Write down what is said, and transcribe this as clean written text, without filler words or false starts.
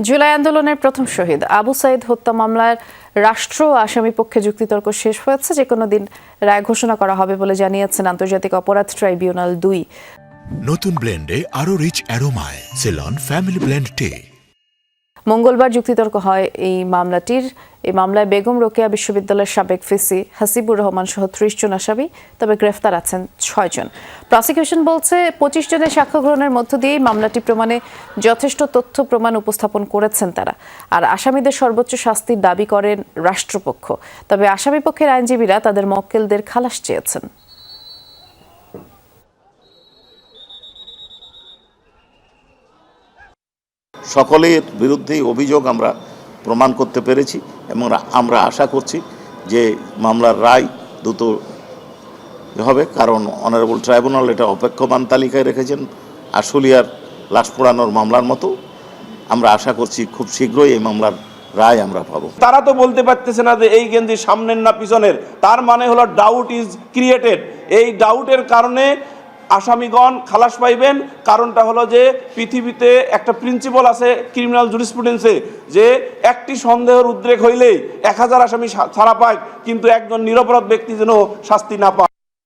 জুলাই আন্দোলনের প্রথম শহীদ আবু সাইদ হত্যা মামলার রাষ্ট্র ও আসামি পক্ষে যুক্তিতর্ক শেষ হয়েছে। যে কোনো দিন রায় ঘোষণা করা হবে বলে জানিয়েছেন আন্তর্জাতিক অপরাধ ট্রাইব্যুনাল ২। নতুন ব্লেন্ডে আরো রিচ অ্যারোমায় সেলন ফ্যামিলি ব্লেন্ড টে। মঙ্গলবার যুক্তিতর্ক হয় এই মামলায় বেগম রোকেয়া বিশ্ববিদ্যালয়ের সাবেক ভিসি হাসিবুর রহমান সহ ৩০ জন আসামি, তবে গ্রেফতার আছেন ৬ জন। প্রসিকিউশন বলছে ২৫ জনের সাক্ষ্য গ্রহণের মধ্য দিয়েই মামলাটি প্রমাণে যথেষ্ট তথ্য প্রমাণ উপস্থাপন করেছেন তারা। আর আসামিদের সর্বোচ্চ শাস্তির দাবি করেন রাষ্ট্রপক্ষ, তবে আসামি পক্ষের আইনজীবীরা তাদের মক্কেলদের খালাস চেয়েছেন। সকলের বিরুদ্ধেই অভিযোগ আমরা প্রমাণ করতে পেরেছি এবং আমরা আশা করছি যে মামলার রায় দ্রুত হবে, কারণ অনারেবল ট্রাইব্যুনাল এটা অপেক্ষমান তালিকায় রেখেছেন আশুলিয়ার লাশ পোড়ানোর মামলার মতো। আমরা আশা করছি খুব শীঘ্রই এই মামলার রায় আমরা পাবো। তারা তো বলতে পারতেছে না যে এই গেঞ্জি সামনের না পিছনের, তার মানে হলো ডাউট ইজ ক্রিয়েটেড। এই ডাউটের কারণে আসামিগণ খালাস পাইবেন। কারণটা হলো যে পৃথিবীতে একটা প্রিন্সিপাল আছে ক্রিমিনাল জুরিসপ্রুডেন্সে, যে একটি সন্দেহের উদ্রেক হইলেই ১০০০ আসামি ছাড়া পায়, কিন্তু একজন নিরপরাধ ব্যক্তি যেন শাস্তি না পায়।